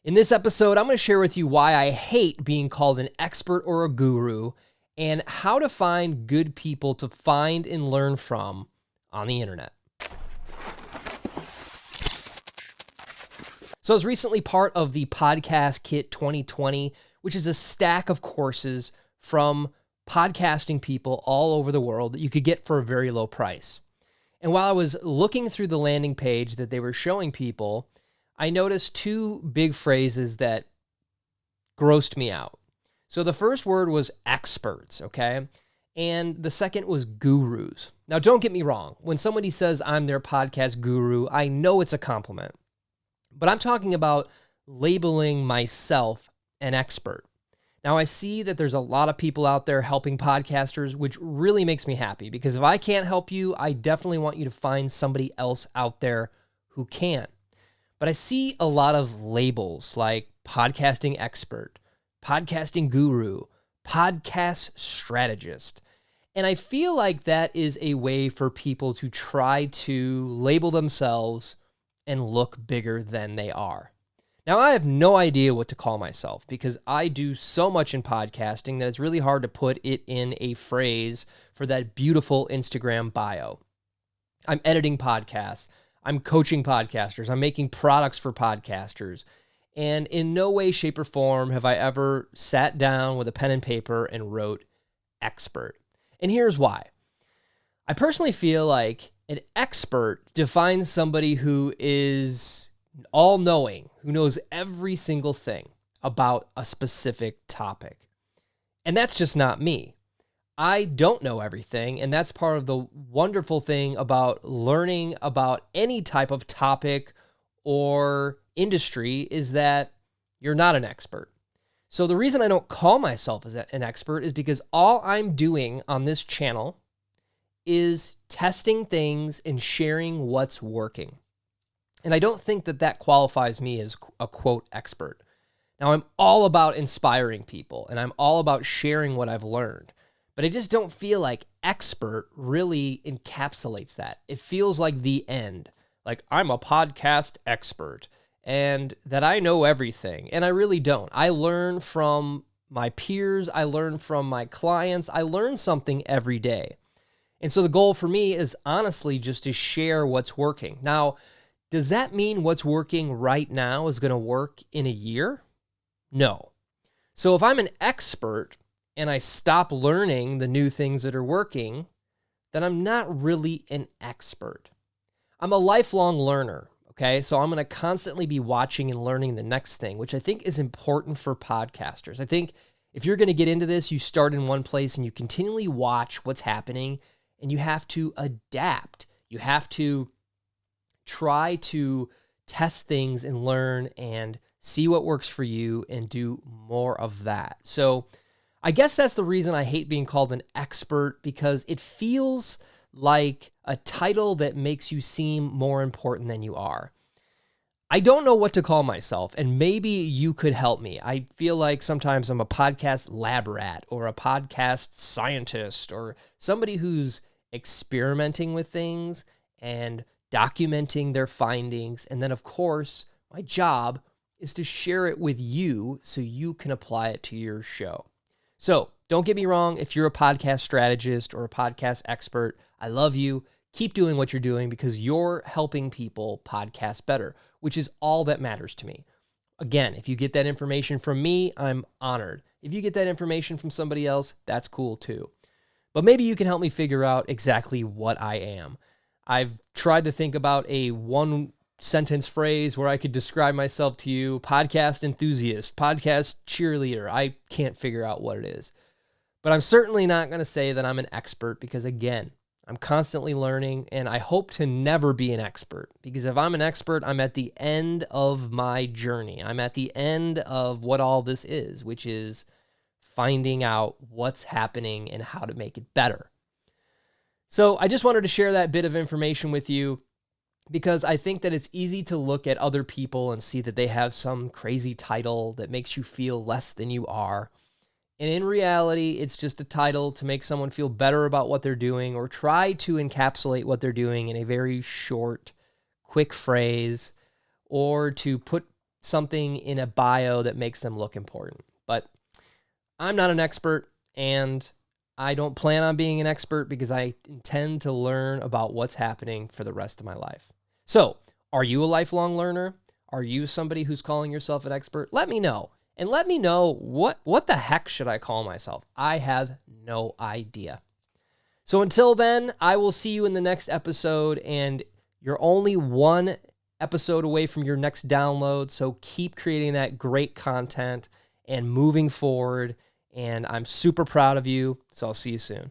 In this episode, I'm going to share with you why I hate being called an expert or a guru and how to find good people to find and learn from on the internet. So I was recently part of the Podcast Kit 2020, which is a stack of courses from podcasting people all over the world that you could get for a very low price. And while I was looking through the landing page that they were showing people, I noticed two big phrases that grossed me out. So the first word was experts, okay? And the second was gurus. Now, don't get me wrong. When somebody says I'm their podcast guru, I know it's a compliment. But I'm talking about labeling myself an expert. Now, I see that there's a lot of people out there helping podcasters, which really makes me happy because if I can't help you, I definitely want you to find somebody else out there who can. But I see a lot of labels like podcasting expert, podcasting guru, podcast strategist. And I feel like that is a way for people to try to label themselves and look bigger than they are. Now, I have no idea what to call myself because I do so much in podcasting that it's really hard to put it in a phrase for that beautiful Instagram bio. I'm editing podcasts. I'm coaching podcasters. I'm making products for podcasters. And in no way, shape, or form have I ever sat down with a pen and paper and wrote expert. And here's why. I personally feel like an expert defines somebody who is all-knowing, who knows every single thing about a specific topic. And that's just not me. I don't know everything, and that's part of the wonderful thing about learning about any type of topic or industry is that you're not an expert. So the reason I don't call myself as an expert is because all I'm doing on this channel is testing things and sharing what's working. And I don't think that that qualifies me as a quote expert. Now, I'm all about inspiring people, and I'm all about sharing what I've learned. But I just don't feel like expert really encapsulates that. It feels like the end. Like I'm a podcast expert and that I know everything. And I really don't. I learn from my peers. I learn from my clients. I learn something every day. And so the goal for me is honestly just to share what's working. Now, does that mean what's working right now is going to work in a year? No. So if I'm an expert and I stop learning the new things that are working, then I'm not really an expert. I'm a lifelong learner, okay? So I'm going to constantly be watching and learning the next thing, which I think is important for podcasters. I think if you're going to get into this, you start in one place and you continually watch what's happening, and you have to adapt. You have to try to test things and learn and see what works for you and do more of that. So I guess that's the reason I hate being called an expert, because it feels like a title that makes you seem more important than you are. I don't know what to call myself, and maybe you could help me. I feel like sometimes I'm a podcast lab rat or a podcast scientist or somebody who's experimenting with things and documenting their findings. And then, of course, my job is to share it with you so you can apply it to your show. So don't get me wrong. If you're a podcast strategist or a podcast expert, I love you. Keep doing what you're doing because you're helping people podcast better, which is all that matters to me. Again, if you get that information from me, I'm honored. If you get that information from somebody else, that's cool too. But maybe you can help me figure out exactly what I am. I've tried to think about a one-sentence phrase where I could describe myself to you: podcast enthusiast, podcast cheerleader. I can't figure out what it is. But I'm certainly not going to say that I'm an expert because, again, I'm constantly learning, and I hope to never be an expert, because if I'm an expert, I'm at the end of my journey. I'm at the end of what all this is, which is finding out what's happening and how to make it better. So I just wanted to share that bit of information with you because I think that it's easy to look at other people and see that they have some crazy title that makes you feel less than you are. And in reality, it's just a title to make someone feel better about what they're doing or try to encapsulate what they're doing in a very short, quick phrase, or to put something in a bio that makes them look important. But I'm not an expert, and I don't plan on being an expert because I intend to learn about what's happening for the rest of my life. So, are you a lifelong learner? Are you somebody who's calling yourself an expert? Let me know. And let me know what the heck should I call myself? I have no idea. So until then, I will see you in the next episode, and you're only one episode away from your next download. So keep creating that great content and moving forward. And I'm super proud of you. So I'll see you soon.